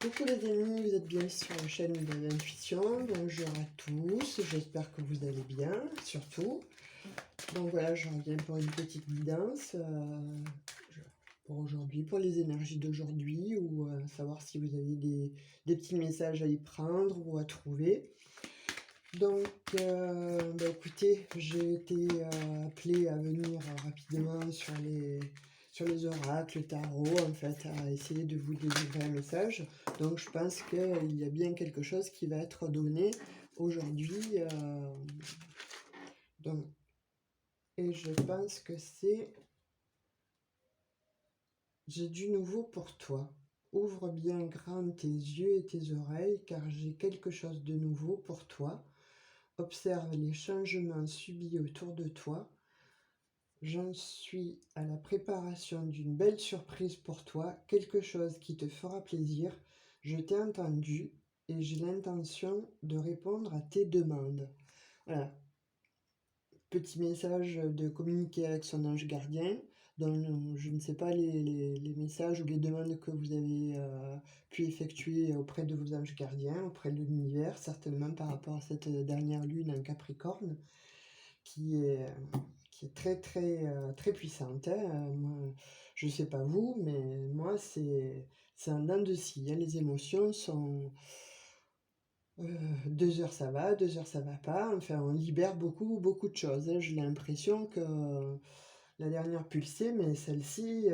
Coucou les amis, vous êtes bien sur la chaîne de l'intuition. Bonjour à tous, j'espère que vous allez bien, surtout. Donc voilà, je reviens pour une petite guidance pour aujourd'hui, pour les énergies d'aujourd'hui, ou savoir si vous avez des petits messages à y prendre ou à trouver. Donc, écoutez, j'ai été appelée à venir rapidement sur les oracles, tarot, en fait, à essayer de vous délivrer un message. Donc, je pense qu'il y a bien quelque chose qui va être donné aujourd'hui. Donc, et je pense que c'est j'ai du nouveau pour toi. Ouvre bien grand tes yeux et tes oreilles, car j'ai quelque chose de nouveau pour toi. Observe les changements subis autour de toi. J'en suis à la préparation d'une belle surprise pour toi, quelque chose qui te fera plaisir. Je t'ai entendu et j'ai l'intention de répondre à tes demandes. Voilà, petit message de communiquer avec son ange gardien. Donc, je ne sais pas les messages ou les demandes que vous avez pu effectuer auprès de vos anges gardiens, auprès de l'univers, certainement par rapport à cette dernière lune en Capricorne, qui est, qui est très très très puissante. Moi, je sais pas vous, mais moi c'est un dent de scie, hein. Les émotions sont 2 heures ça va, 2 heures ça va pas. Enfin, on libère beaucoup beaucoup de choses, hein. J'ai l'impression que la dernière pulsée, mais celle-ci,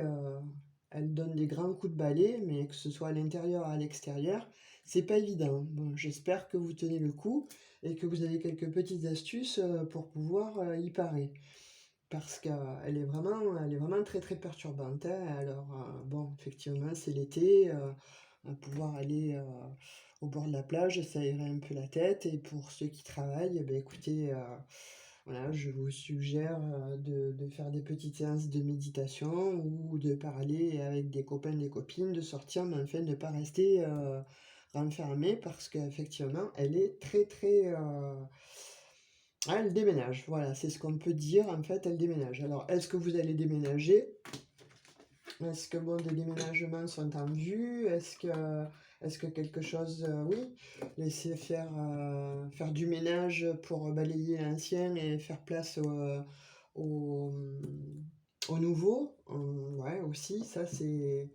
elle donne des grands coups de balai, mais que ce soit à l'intérieur ou à l'extérieur, c'est pas évident. Bon, j'espère que vous tenez le coup et que vous avez quelques petites astuces pour pouvoir y parer. Parce qu'elle elle est vraiment très très perturbante, hein. Alors, bon, effectivement, c'est l'été, pouvoir aller au bord de la plage, ça irait un peu la tête. Et pour ceux qui travaillent, eh ben, écoutez, voilà, je vous suggère de faire des petites séances de méditation ou de parler avec des copains, des copines, de sortir, mais enfin de ne pas rester renfermé parce qu'effectivement, elle est très très... elle déménage, voilà, c'est ce qu'on peut dire, en fait, elle déménage. Alors, est-ce que vous allez déménager? Est-ce que, bon, des déménagements sont en vue? Est-ce que quelque chose, oui, laisser faire du ménage pour balayer l'ancien et faire place au, au nouveau? Ouais, aussi, ça, c'est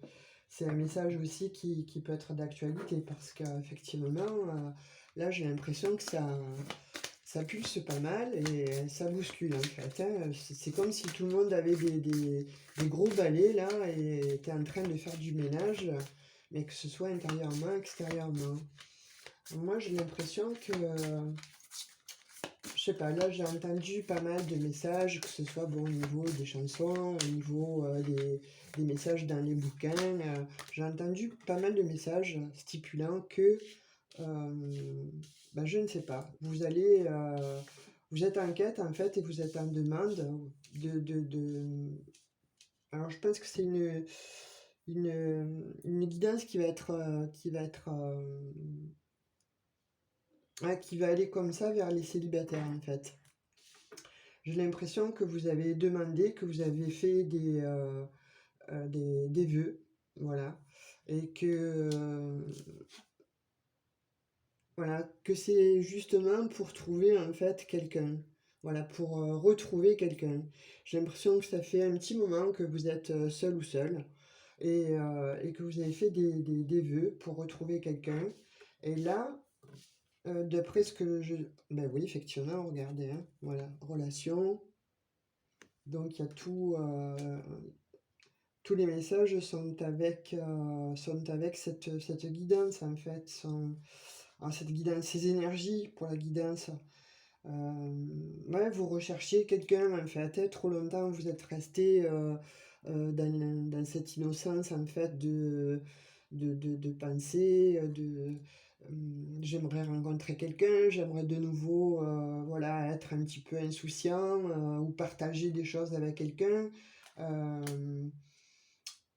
un message aussi qui peut être d'actualité parce qu'effectivement, là, j'ai l'impression que ça pulse pas mal et ça bouscule en fait, hein. C'est comme si tout le monde avait des gros balais là et était en train de faire du ménage, mais que ce soit intérieurement, extérieurement. Moi j'ai l'impression que, je sais pas, là j'ai entendu pas mal de messages, que ce soit bon, au niveau des chansons, au niveau des messages dans les bouquins. J'ai entendu pas mal de messages stipulant que je ne sais pas. Vous êtes en quête en fait et vous êtes en demande alors je pense que c'est une guidance qui va aller comme ça vers les célibataires en fait. J'ai l'impression que vous avez demandé, que vous avez fait des vœux, voilà, et que voilà, que c'est justement pour trouver en fait quelqu'un. Voilà, pour retrouver quelqu'un. J'ai l'impression que ça fait un petit moment que vous êtes seul ou seul et que vous avez fait des vœux pour retrouver quelqu'un. Et là, d'après ce que je... Ben oui, effectivement, regardez, hein, voilà, relation. Donc il y a tous les messages sont avec cette guidance en fait. Cette guidance, ces énergies pour la guidance. Ouais, vous recherchez quelqu'un en fait, hein. Trop longtemps vous êtes resté dans cette innocence en fait de penser, j'aimerais rencontrer quelqu'un, j'aimerais de nouveau voilà, être un petit peu insouciant ou partager des choses avec quelqu'un. Euh,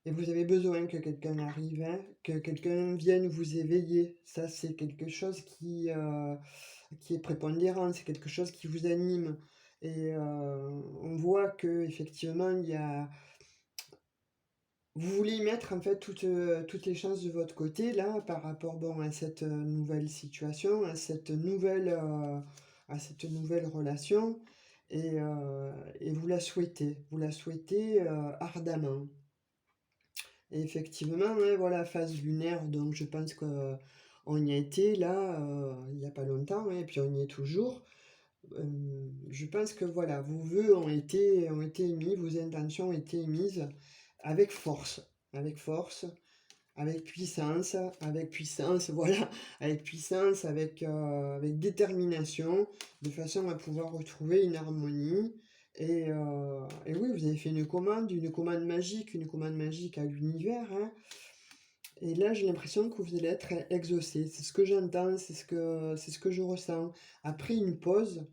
et vous avez besoin que quelqu'un arrive, hein, que quelqu'un vienne vous éveiller. Ça, c'est quelque chose qui est prépondérant, c'est quelque chose qui vous anime. Et on voit que effectivement, vous voulez y mettre en fait toutes les chances de votre côté là, par rapport, bon, à cette, nouvelle situation, à cette nouvelle relation et vous la souhaitez, ardemment. Et effectivement, ouais, voilà, phase lunaire, donc je pense qu'on y a été là, il y a pas longtemps, hein, et puis on y est toujours. Je pense que voilà, vos vœux ont été émis, vos intentions ont été émises avec force, avec force, avec puissance, voilà, avec puissance, avec détermination, de façon à pouvoir retrouver une harmonie. Et oui, vous avez fait une commande magique à l'univers, hein. Et là, j'ai l'impression que vous allez être exaucé. C'est ce que j'entends, c'est ce que je ressens. Après une pause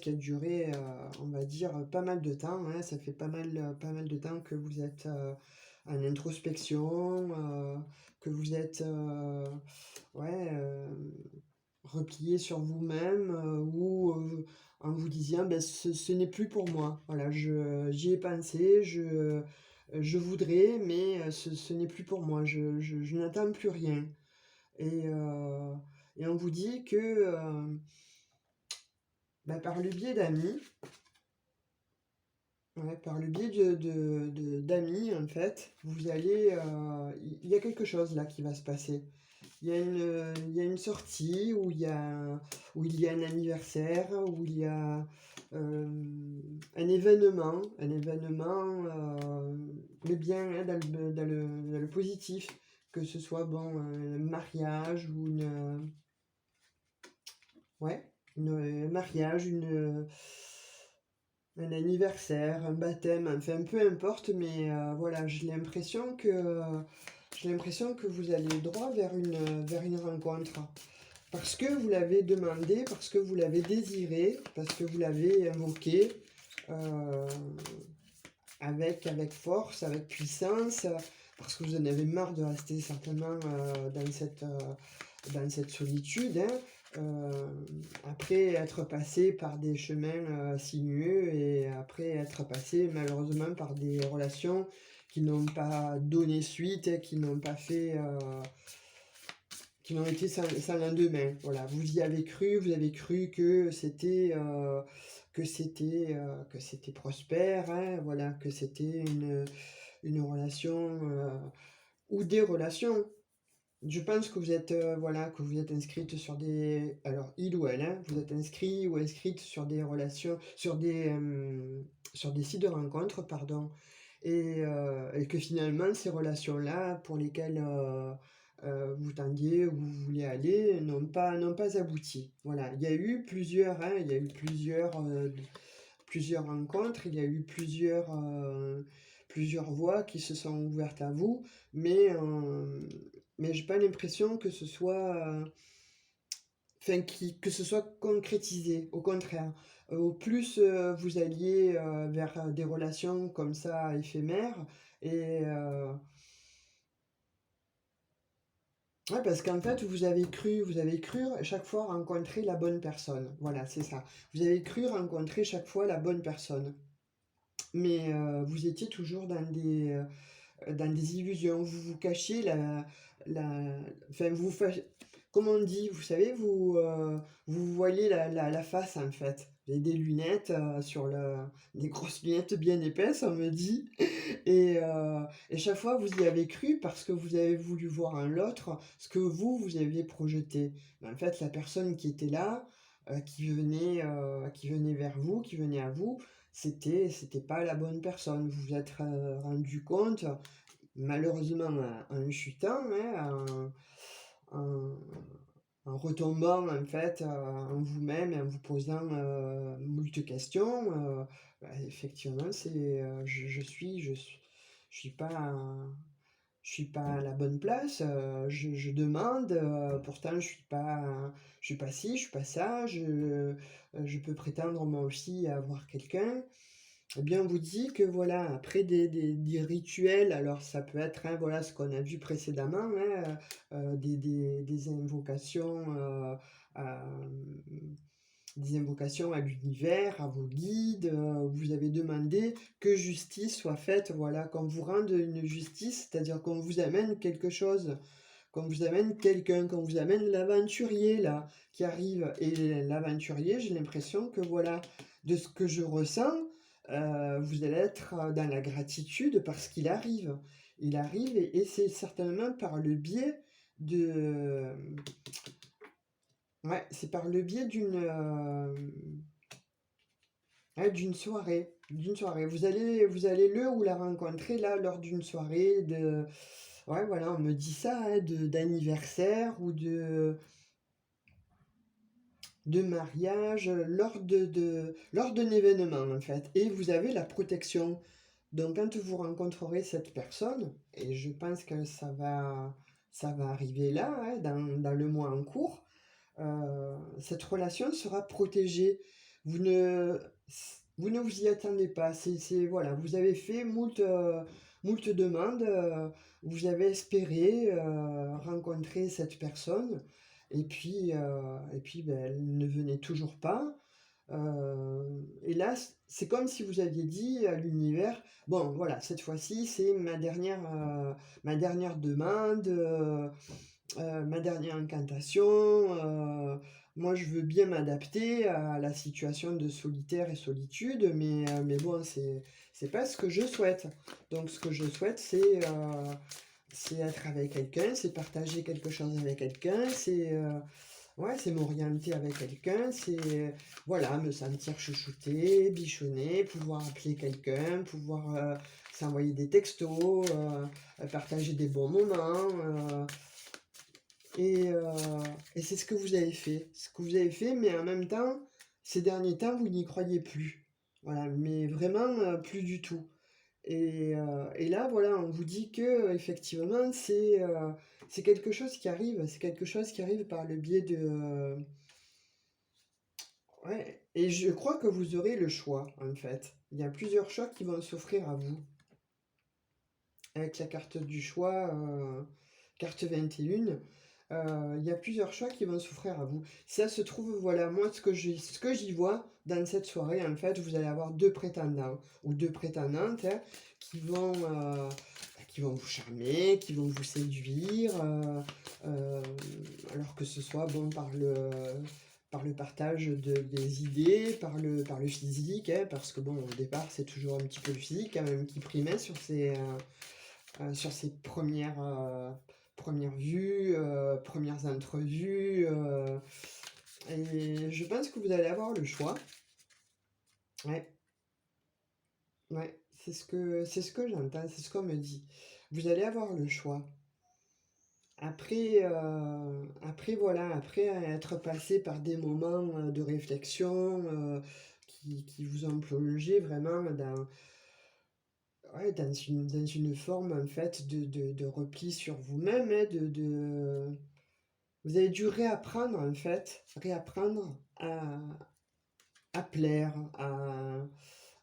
qui a duré, on va dire, pas mal de temps, hein. Ça fait pas mal de temps que vous êtes en introspection, que vous êtes ouais, replié sur vous-même, ou en vous disant, ben, ce n'est plus pour moi. Voilà, j'y ai pensé, je voudrais, mais ce n'est plus pour moi. Je n'attends plus rien. Et on vous dit que ben, par le biais d'amis, ouais, par le biais d'amis, en fait, vous allez, il y a quelque chose là qui va se passer. Il y a une sortie où il y a un anniversaire, où il y a un événement, mais bien, hein, dans le positif, que ce soit, bon, un mariage ou ouais, un mariage, un anniversaire, un baptême, enfin peu importe, mais voilà, j'ai l'impression que vous allez droit vers une rencontre. Parce que vous l'avez demandé, parce que vous l'avez désiré, parce que vous l'avez invoqué, euh, avec force, avec puissance, parce que vous en avez marre de rester certainement dans cette solitude, hein. Euh, Après être passé par des chemins sinueux et après être passé malheureusement par des relations qui n'ont pas donné suite, qui n'ont été sans lendemain. Voilà, vous y avez cru, vous avez cru que c'était prospère, hein, voilà, que c'était une relation ou des relations. Je pense que vous êtes, voilà, que vous êtes inscrite sur des, alors il ou elle, hein, vous êtes inscrit ou inscrite sur des relations, sur des sites de rencontres, pardon, et que finalement ces relations-là, pour lesquelles vous tendiez ou vous voulez aller, n'ont pas abouti. Voilà, il y a eu plusieurs, hein, il y a eu plusieurs rencontres, il y a eu plusieurs voies qui se sont ouvertes à vous, mais j'ai pas l'impression que ce soit, enfin, que ce soit concrétisé. Au contraire, au plus vous alliez vers des relations comme ça éphémères, et ouais, parce qu'en fait, vous avez cru à chaque fois rencontrer la bonne personne. Voilà, c'est ça. Vous avez cru rencontrer chaque fois la bonne personne. Mais vous étiez toujours dans des illusions. Vous vous cachiez enfin, comme on dit, vous savez, vous voyez la face, en fait. Vous avez des lunettes, des grosses lunettes bien épaisses, on me dit. Et chaque fois, vous y avez cru parce que vous avez voulu voir en l'autre ce que vous aviez projeté. Mais en fait, la personne qui était là, qui venait vers vous, qui venait à vous, c'était pas la bonne personne. Vous vous êtes rendu compte, malheureusement, en chutant, hein, en, en retombant en fait en vous-même et en vous posant moult questions. Effectivement, je suis pas à la bonne place. Je demande, pourtant je suis pas ci, je suis pas ça. Je peux prétendre moi aussi à avoir quelqu'un. Eh bien, on vous dit que voilà, après des rituels, alors ça peut être, hein, voilà, ce qu'on a vu précédemment, hein, des invocations des invocations à l'univers, à vos guides, vous avez demandé que justice soit faite, voilà, qu'on vous rende une justice, c'est-à-dire qu'on vous amène quelque chose, qu'on vous amène quelqu'un, qu'on vous amène l'aventurier, là, qui arrive. Et l'aventurier, j'ai l'impression que, voilà, de ce que je ressens, vous allez être dans la gratitude parce qu'il arrive. Il arrive et c'est certainement par le biais de... Ouais, c'est par le biais ouais, d'une soirée. D'une soirée. Vous allez le ou la rencontrer là lors d'une soirée de... Ouais, voilà, on me dit ça, hein, d'anniversaire ou de mariage, lors d'un événement en fait. Et vous avez la protection. Donc quand vous rencontrerez cette personne, et je pense que ça va arriver là, hein, dans le mois en cours, cette relation sera protégée. Vous ne, vous ne vous y attendez pas. Voilà, vous avez fait moult demandes, vous avez espéré rencontrer cette personne, et puis ben, elle ne venait toujours pas. Et là, c'est comme si vous aviez dit à l'univers, bon, voilà, cette fois-ci, c'est ma dernière demande, ma dernière incantation. Moi, je veux bien m'adapter à la situation de solitaire et solitude, mais bon, c'est pas ce que je souhaite. Donc, ce que je souhaite, c'est être avec quelqu'un, c'est partager quelque chose avec quelqu'un, ouais, c'est m'orienter avec quelqu'un, voilà, me sentir chouchouté, bichonné, pouvoir appeler quelqu'un, pouvoir s'envoyer des textos, partager des bons moments. Et c'est ce que vous avez fait. Ce que vous avez fait, mais en même temps, ces derniers temps, vous n'y croyez plus. Voilà, mais vraiment plus du tout. Et là, voilà, on vous dit que effectivement, c'est quelque chose qui arrive. C'est quelque chose qui arrive par le biais de... ouais, et je crois que vous aurez le choix, en fait. Il y a plusieurs choix qui vont s'offrir à vous. Avec la carte du choix, carte 21, il y a plusieurs choix qui vont s'offrir à vous. Ça se trouve, voilà, moi, ce que j'y vois dans cette soirée, en fait, vous allez avoir deux prétendants ou deux prétendantes, hein, qui vont vous charmer, qui vont vous séduire, alors que ce soit bon par le partage des idées, par le physique, hein, parce que bon, au départ, c'est toujours un petit peu le physique quand même qui primait sur ces premières vues, premières entrevues. Et je pense que vous allez avoir le choix. Ouais, ouais, c'est ce que j'entends, c'est ce qu'on me dit. Vous allez avoir le choix. Après, voilà, après être passé par des moments de réflexion qui vous ont plongé vraiment ouais, dans une forme en fait de repli sur vous-même, hein, vous avez dû réapprendre en fait, réapprendre à plaire,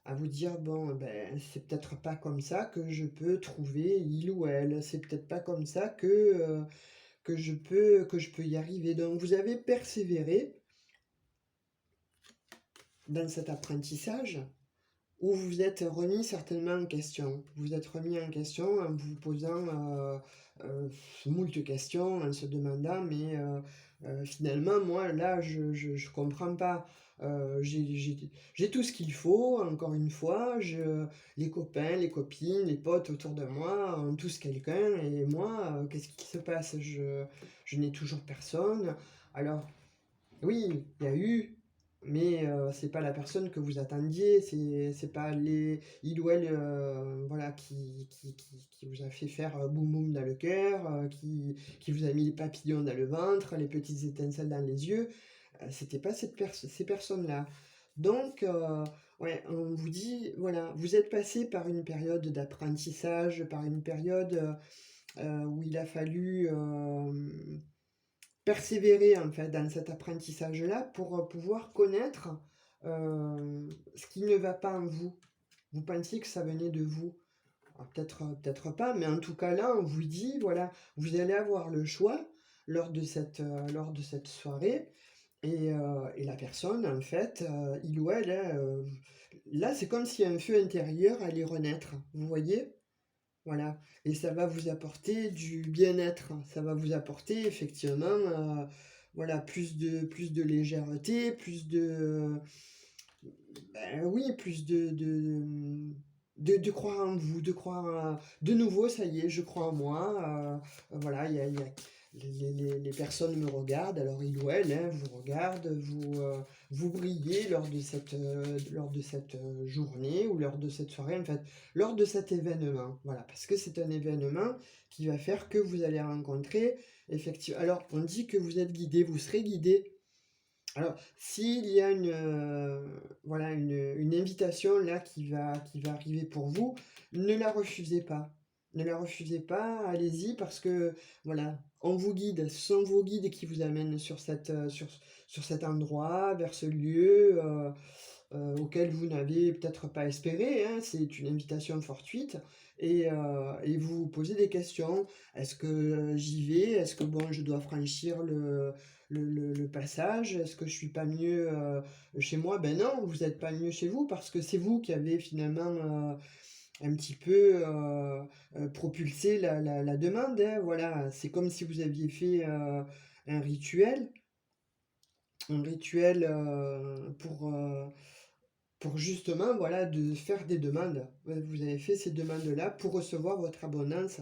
à vous dire, bon, ben, c'est peut-être pas comme ça que je peux trouver il ou elle, c'est peut-être pas comme ça que je peux y arriver. Donc vous avez persévéré dans cet apprentissage où vous vous êtes remis certainement en question. Vous vous êtes remis en question en vous posant moult questions, en se demandant, mais finalement, moi, là, je comprends pas. J'ai tout ce qu'il faut, encore une fois. Les copains, les copines, les potes autour de moi ont tous quelqu'un. Et moi, qu'est-ce qui se passe? Je n'ai toujours personne. Alors, oui, il y a eu, mais c'est pas la personne que vous attendiez, c'est pas il ou elle voilà, qui vous a fait faire boum boum dans le cœur, qui vous a mis les papillons dans le ventre, les petites étincelles dans les yeux. C'était pas ces personnes-là. Donc, ouais, on vous dit, voilà, vous êtes passé par une période d'apprentissage, par une période où il a fallu persévérer en fait dans cet apprentissage-là pour pouvoir connaître ce qui ne va pas en vous. Vous pensiez que ça venait de vous. Alors, peut-être pas, mais en tout cas là, on vous dit, voilà, vous allez avoir le choix lors de cette soirée. Et la personne, en fait, il ou elle, hein, là, c'est comme si un feu intérieur allait renaître, vous voyez? Voilà, et ça va vous apporter du bien-être. Ça va vous apporter effectivement, voilà, plus de légèreté, plus de, ben oui, plus de croire en vous, de croire de nouveau, ça y est, je crois en moi, voilà, les personnes me regardent, alors il ou elle, hein, vous regarde, vous brillez lors de cette journée ou lors de cette soirée, en fait, lors de cet événement, voilà, parce que c'est un événement qui va faire que vous allez rencontrer, effectivement. Alors, on dit que vous êtes guidé, vous serez guidé. Alors, s'il y a voilà, une invitation là qui va arriver pour vous, ne la refusez pas. Ne la refusez pas, allez-y parce que voilà, on vous guide, ce sont vos guides qui vous amènent sur cet endroit, vers ce lieu auquel vous n'avez peut-être pas espéré, hein. C'est une invitation fortuite et vous vous posez des questions. Est-ce que j'y vais? Est-ce que bon, je dois franchir le passage? Est-ce que je suis pas mieux chez moi? Ben non, vous n'êtes pas mieux chez vous parce que c'est vous qui avez finalement un petit peu propulsé la demande, hein. Voilà, c'est comme si vous aviez fait un rituel, un rituel pour justement, voilà, de faire des demandes. Vous avez fait ces demandes-là pour recevoir votre abondance.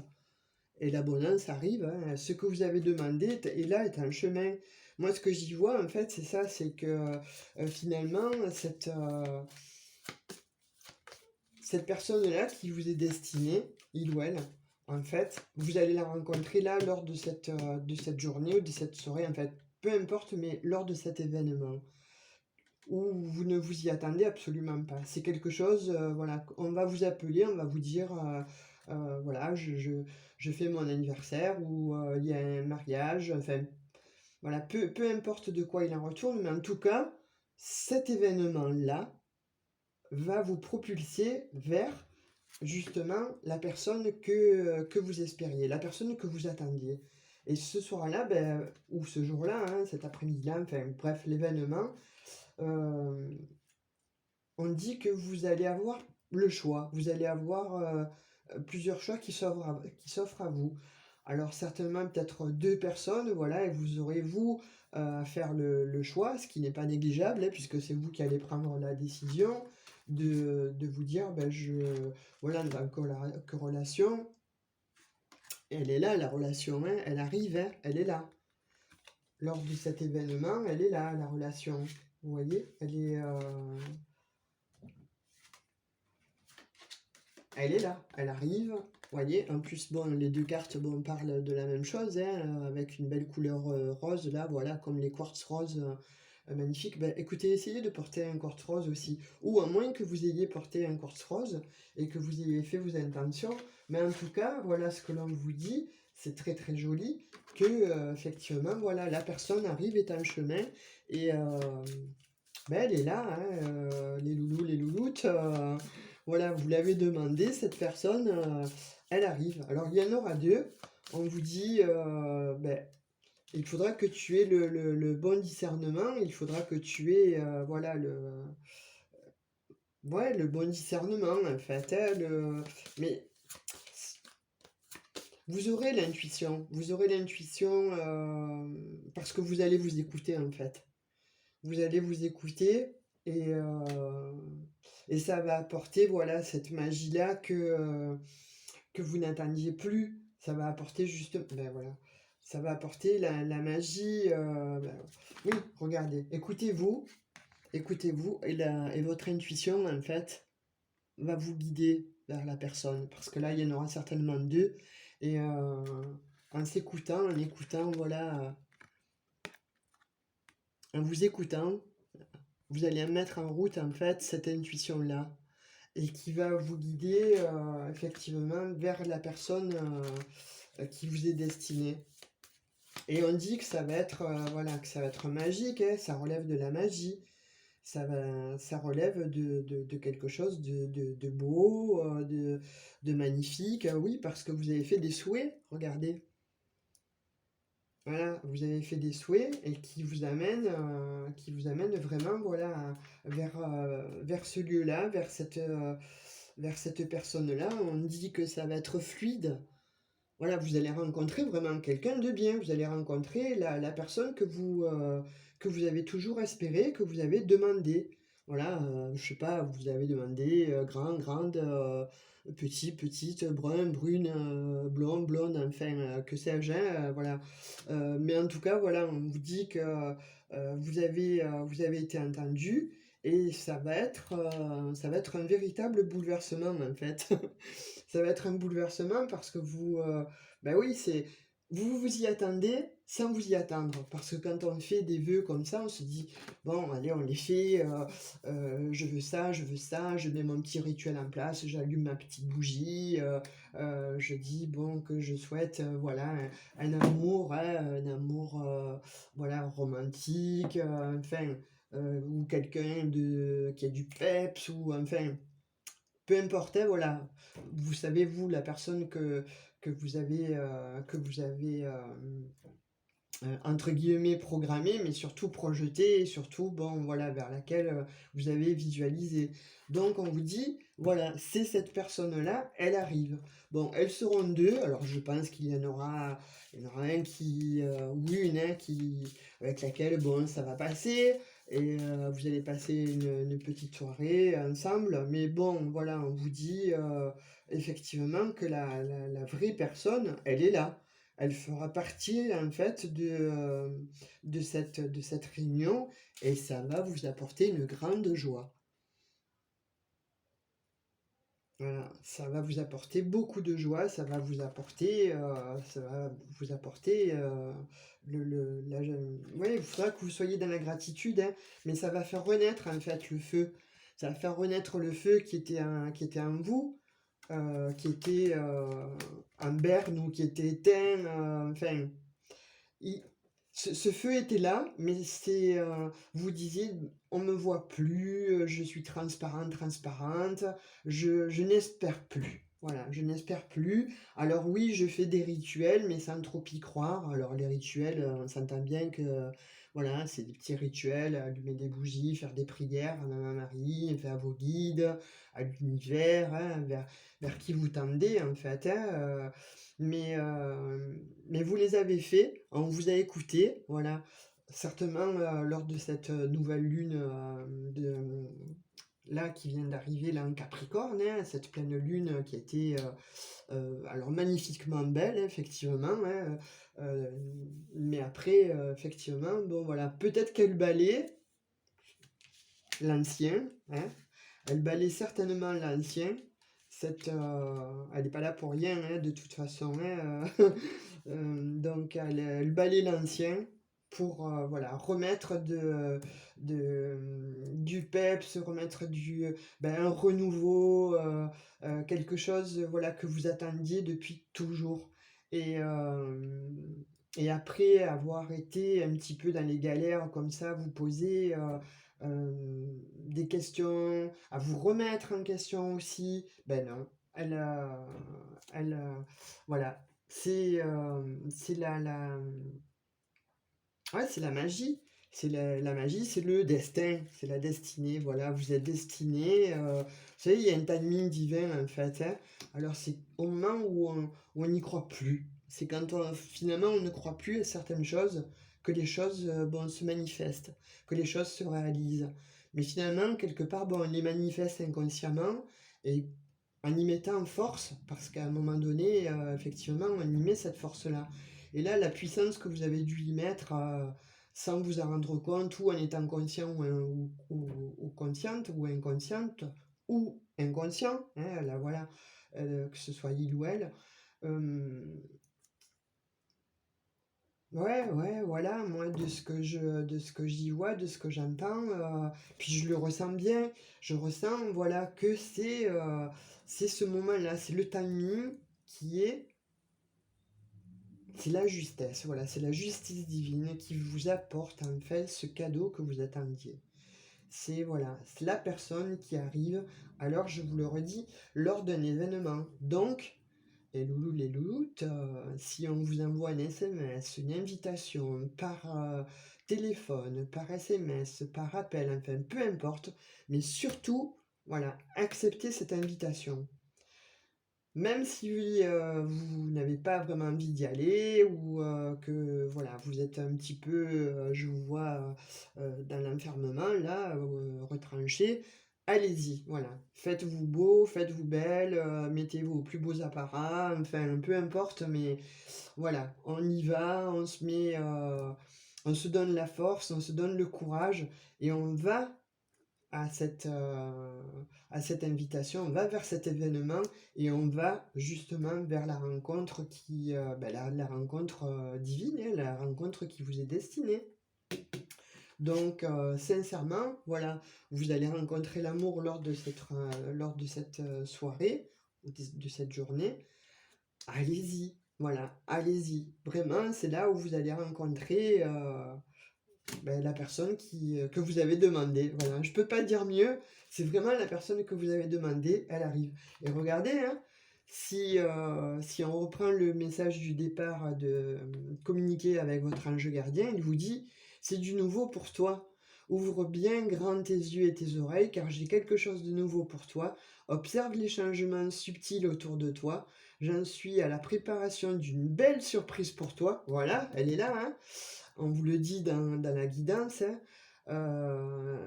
Et l'abondance arrive, hein. Ce que vous avez demandé est là, est en chemin. Moi, ce que j'y vois, en fait, c'est ça, c'est que finalement, cette personne-là qui vous est destinée, il ou elle, en fait, vous allez la rencontrer là lors de cette journée ou de cette soirée, en fait. Peu importe, mais lors de cet événement où vous ne vous y attendez absolument pas. C'est quelque chose, voilà, on va vous appeler, on va vous dire, voilà, je fais mon anniversaire ou il y a un mariage, enfin, voilà, peu importe de quoi il en retourne, mais en tout cas, cet événement-là va vous propulser vers justement la personne que vous espériez, la personne que vous attendiez. Et ce soir-là, ben, ou ce jour-là, hein, cet après-midi-là, enfin bref, l'événement, euh, on dit que vous allez avoir le choix, vous allez avoir plusieurs choix qui s'offrent à vous. Alors certainement peut-être deux personnes, voilà, et vous aurez vous à faire le choix, ce qui n'est pas négligeable, hein, puisque c'est vous qui allez prendre la décision de vous dire, ben voilà, la corrélation, elle est là, la relation, hein, elle arrive, hein, elle est là. Lors de cet événement, elle est là, la relation. Vous voyez, elle est là, elle arrive, vous voyez. En plus, bon, les deux cartes, bon, parlent de la même chose, hein, avec une belle couleur rose, là, voilà, comme les quartz roses magnifiques. Ben, écoutez, essayez de porter un quartz rose aussi, ou à moins que vous ayez porté un quartz rose et que vous ayez fait vos intentions. Mais en tout cas, voilà ce que l'on vous dit, c'est très très joli, que effectivement, voilà, la personne arrive, est en chemin, et ben, elle est là, hein, les loulous, les louloutes. Voilà, vous l'avez demandé, cette personne, elle arrive. Alors, il y en aura deux. On vous dit, ben, il faudra que tu aies le bon discernement. Il faudra que tu aies, voilà, ouais, le bon discernement, en fait, hein, mais vous aurez l'intuition. Vous aurez l'intuition parce que vous allez vous écouter, en fait. Vous allez vous écouter et, euh, et ça va apporter, voilà, cette magie-là que vous n'attendiez plus. Ça va apporter juste, ben voilà, ça va apporter la magie. Ben, oui, regardez, écoutez-vous, et votre intuition, en fait, va vous guider vers la personne. Parce que là, il y en aura certainement deux. Et en s'écoutant, en écoutant, voilà, en vous écoutant, vous allez mettre en route, en fait, cette intuition-là. Et qui va vous guider effectivement vers la personne qui vous est destinée. Et on dit que ça va être voilà, que ça va être magique, hein, ça relève de la magie, ça relève de quelque chose de beau, de magnifique, oui, parce que vous avez fait des souhaits, regardez. Voilà, vous avez fait des souhaits et qui vous amènent vraiment, voilà, vers ce lieu-là, vers cette personne-là. On dit que ça va être fluide. Voilà, vous allez rencontrer vraiment quelqu'un de bien. Vous allez rencontrer la personne que vous avez toujours espéré, que vous avez demandé. Voilà, je sais pas, vous avez demandé grand, grande, petit, petite, brun, brune, blond, blonde, enfin, que sais-je, hein, voilà. Mais en tout cas, voilà, on vous dit que vous avez été entendu et ça va être un véritable bouleversement, en fait. Ça va être un bouleversement parce que bah oui, vous vous y attendez sans vous y attendre. Parce que quand on fait des vœux comme ça, on se dit, bon, allez, on les fait, je veux ça, je mets mon petit rituel en place, j'allume ma petite bougie, je dis, bon, que je souhaite, voilà, un amour, hein, un amour, voilà, romantique, enfin, ou quelqu'un qui a du peps, ou enfin, peu importe, hein, voilà. Vous savez, vous, la personne que vous avez entre guillemets programmée, mais surtout projetée, et surtout, bon, voilà, vers laquelle vous avez visualisé. Donc, on vous dit, voilà, c'est cette personne-là, elle arrive. Bon, elles seront deux, alors je pense il y en aura un ou une, hein, avec laquelle, bon, ça va passer, et vous allez passer une petite soirée ensemble, mais bon, voilà, on vous dit effectivement que la vraie personne, elle est là. Elle fera partie en fait de cette réunion et ça va vous apporter une grande joie. Voilà, ça va vous apporter beaucoup de joie, ça va vous apporter ouais, il faudra que vous soyez dans la gratitude, hein, mais ça va faire renaître en fait le feu. Ça va faire renaître le feu qui était en vous, qui était en berne ou qui était éteint, enfin, il ce feu était là, mais vous disiez: «On me voit plus, je suis transparente, je n'espère plus». Voilà, je n'espère plus. Alors oui, je fais des rituels, mais sans trop y croire. Alors les rituels, on s'entend bien que, voilà, c'est des petits rituels, allumer des bougies, faire des prières à Maman Marie, enfin à vos guides, à l'univers, hein, vers qui vous tendez en fait, hein, mais vous les avez faits, on vous a écouté, voilà. Certainement, lors de cette, nouvelle lune, là, qui vient d'arriver là en Capricorne, hein, cette pleine lune qui a été, alors magnifiquement belle, hein, effectivement, hein, mais après, effectivement, bon voilà, peut-être qu'elle balaie l'ancien, hein. Elle balaie certainement l'ancien. Elle n'est pas là pour rien, hein, de toute façon, hein, donc elle balaie l'ancien pour voilà, remettre du peps, remettre un renouveau, quelque chose voilà, que vous attendiez depuis toujours. Et, après avoir été un petit peu dans les galères comme ça, vous poser des questions, à vous remettre en question aussi. Ben non, elle, elle, voilà, c'est ouais, c'est la magie. C'est la magie, c'est le destin, c'est la destinée. Voilà, vous êtes destiné. Vous savez, il y a un timing divin en fait, hein. Alors c'est au moment où on n'y croit plus. C'est quand finalement on ne croit plus à certaines choses que les choses bon, se manifestent, que les choses se réalisent. Mais finalement, quelque part, bon, on les manifeste inconsciemment et en y mettant force, parce qu'à un moment donné, effectivement, on y met cette force-là. Et là, la puissance que vous avez dû y mettre sans vous en rendre compte, ou en étant conscient ou consciente, ou inconsciente, ou inconscient, hein, là voilà, que ce soit il ou elle. euh, ouais, ouais, voilà, moi de ce que j'y vois, de ce que j'entends, puis je le ressens bien. Je ressens, voilà, que c'est ce moment-là, c'est le timing qui est c'est la justesse, voilà, c'est la justice divine qui vous apporte en fait ce cadeau que vous attendiez. C'est voilà, c'est la personne qui arrive, alors je vous le redis, lors d'un événement. Donc, Et loulou les louloutes, si on vous envoie un SMS, une invitation par téléphone, par SMS, par appel, enfin peu importe, mais surtout, voilà, acceptez cette invitation. Même si vous n'avez pas vraiment envie d'y aller ou que voilà, vous êtes un petit peu, je vous vois dans l'enfermement là, retranché, allez-y, voilà. Faites-vous beau, faites-vous belle, mettez vos plus beaux apparats, enfin peu importe, mais voilà, on y va, on se donne la force, on se donne le courage et on va à cette invitation, on va vers cet événement et on va justement vers la rencontre la rencontre divine, hein, la rencontre qui vous est destinée. Donc, sincèrement, voilà, vous allez rencontrer l'amour lors de cette soirée, de cette journée. Allez-y, voilà, allez-y. Vraiment, c'est là où vous allez rencontrer la personne que vous avez demandé. Voilà, je peux pas dire mieux. C'est vraiment la personne que vous avez demandé, elle arrive. Et regardez, hein, si on reprend le message du départ de communiquer avec votre ange gardien, il vous dit, c'est du nouveau pour toi. Ouvre bien grand tes yeux et tes oreilles, car j'ai quelque chose de nouveau pour toi. Observe les changements subtils autour de toi. J'en suis à la préparation d'une belle surprise pour toi. Voilà, elle est là, hein. On vous le dit dans la guidance, hein.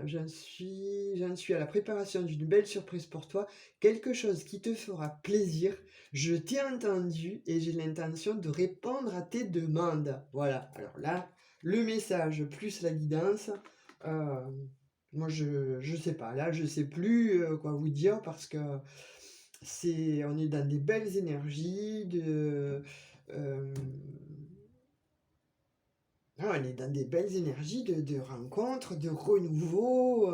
J'en suis à la préparation d'une belle surprise pour toi, quelque chose qui te fera plaisir. Je t'ai entendu et j'ai l'intention de répondre à tes demandes. Voilà, alors là, le message plus la guidance, euh, moi je sais pas, là je sais plus quoi vous dire parce que on est dans des belles énergies euh, on est dans des belles énergies de rencontres, de renouveau,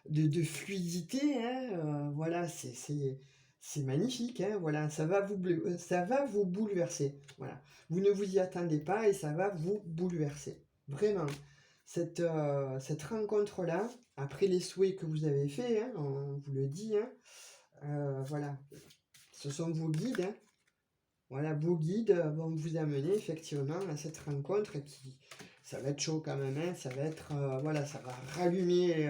de fluidité, hein, voilà, c'est magnifique, hein, voilà, ça va vous bouleverser, voilà. Vous ne vous y attendez pas et ça va vous bouleverser, vraiment. Cette rencontre-là, après les souhaits que vous avez faits, hein, on vous le dit, hein, voilà, ce sont vos guides, hein. Voilà, vos guides vont vous amener effectivement à cette rencontre ça va être chaud quand même, hein, ça va être, voilà, ça va rallumer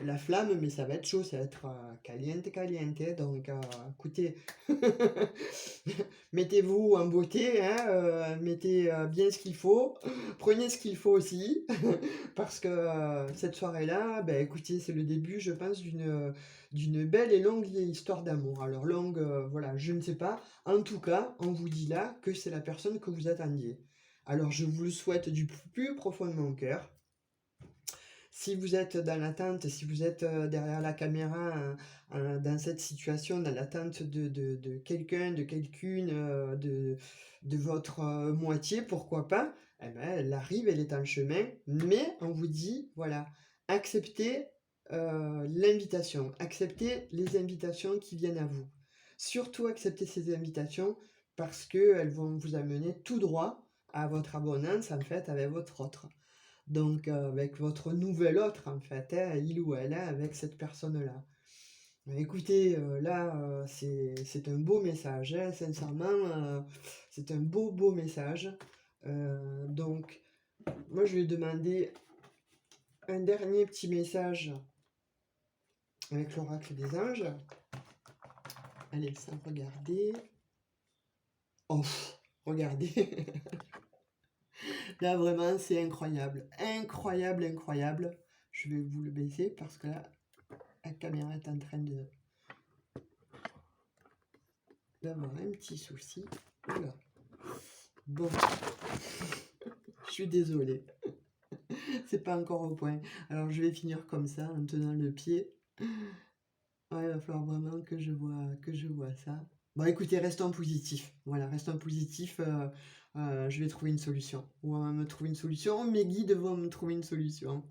la flamme, mais ça va être chaud, ça va être caliente, caliente, donc écoutez, mettez-vous en beauté, hein, mettez bien ce qu'il faut, prenez ce qu'il faut aussi, parce que cette soirée-là, ben, écoutez, c'est le début, je pense, d'une belle et longue histoire d'amour. Alors longue, voilà, je ne sais pas. En tout cas, on vous dit là que c'est la personne que vous attendiez. Alors je vous le souhaite du plus profond de mon cœur. Si vous êtes dans l'attente, si vous êtes derrière la caméra dans cette situation, dans l'attente de quelqu'un, de quelqu'une, de votre moitié, pourquoi pas, eh ben, elle arrive, elle est en chemin, mais on vous dit, voilà, acceptez l'invitation, acceptez les invitations qui viennent à vous. Surtout acceptez ces invitations parce qu'elles vont vous amener tout droit à votre abondance, en fait, avec votre autre. Donc, avec votre nouvel autre, en fait, hein, il ou elle, hein, avec cette personne-là. Écoutez, là, c'est un beau message, hein, sincèrement, c'est un beau, beau message. Donc, moi, je vais demander un dernier petit message avec l'oracle des anges. Allez, sans regarder. Oh, regardez. Là, vraiment, c'est incroyable. Incroyable, incroyable. Je vais vous le baisser parce que là, la caméra est en train d'avoir un petit souci. Voilà. Bon, je suis désolée. C'est pas encore au point. Alors, je vais finir comme ça, en tenant le pied. Ouais, il va falloir vraiment que je vois ça. Bon, écoutez, restons positifs. Voilà, restons positifs. Je vais trouver une solution. On va me trouver une solution. Mes guides vont me trouver une solution.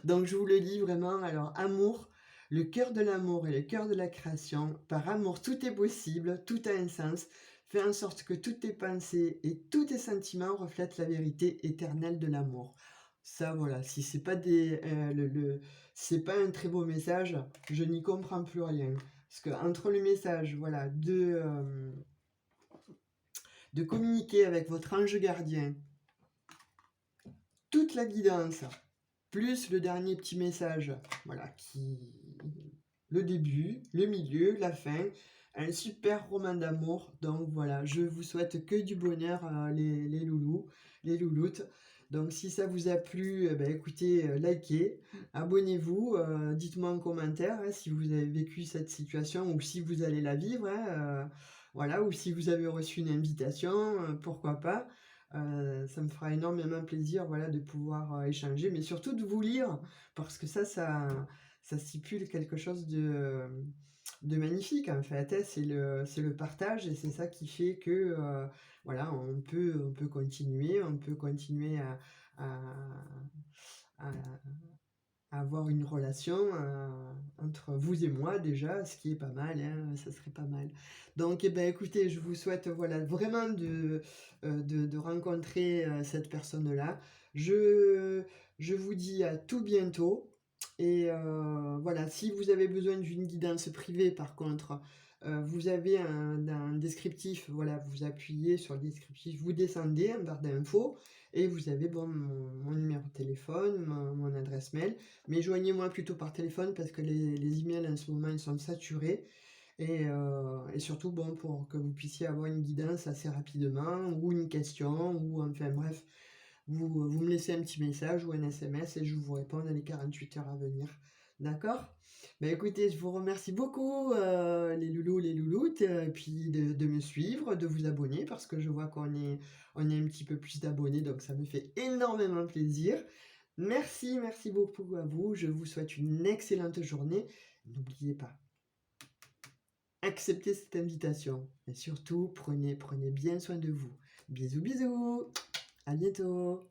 Donc, je vous le dis vraiment. Alors, amour, le cœur de l'amour et le cœur de la création. Par amour, tout est possible, tout a un sens. Fais en sorte que toutes tes pensées et tous tes sentiments reflètent la vérité éternelle de l'amour. Ça, voilà, si c'est pas c'est pas un très beau message, je n'y comprends plus rien. Parce que entre le message, voilà, de communiquer avec votre ange gardien. Toute la guidance, plus le dernier petit message, voilà, le début, le milieu, la fin, un super roman d'amour. Donc voilà, je vous souhaite que du bonheur, les loulous, les louloutes. Donc si ça vous a plu, ben, écoutez, likez, abonnez-vous, dites-moi en commentaire hein, si vous avez vécu cette situation ou si vous allez la vivre, hein, voilà, ou si vous avez reçu une invitation, pourquoi pas. Ça me fera énormément plaisir, voilà, de pouvoir échanger, mais surtout de vous lire, parce que ça stipule quelque chose de magnifique en fait, hein. C'est le partage et c'est ça qui fait que voilà, on peut continuer, à, à- à avoir une relation entre vous et moi déjà, ce qui est pas mal, hein, ça serait pas mal. Donc, eh ben, écoutez, je vous souhaite voilà, vraiment de rencontrer cette personne-là. Je, je vous dis à tout bientôt. Et voilà, si vous avez besoin d'une guidance privée, par contre, vous avez un descriptif, voilà, vous appuyez sur le descriptif, vous descendez en barre d'infos et vous avez bon, mon numéro de téléphone, mon adresse mail. Mais joignez-moi plutôt par téléphone parce que les emails en ce moment ils sont saturés. Et surtout bon, pour que vous puissiez avoir une guidance assez rapidement ou une question ou enfin bref, vous me laissez un petit message ou un SMS et je vous réponds dans les 48 heures à venir. D'accord? Ben écoutez, je vous remercie beaucoup les loulous, les louloutes, et puis de me suivre, de vous abonner parce que je vois on est un petit peu plus d'abonnés, donc ça me fait énormément plaisir. Merci, merci beaucoup à vous. Je vous souhaite une excellente journée. N'oubliez pas, acceptez cette invitation. Et surtout, prenez bien soin de vous. Bisous, bisous. À bientôt.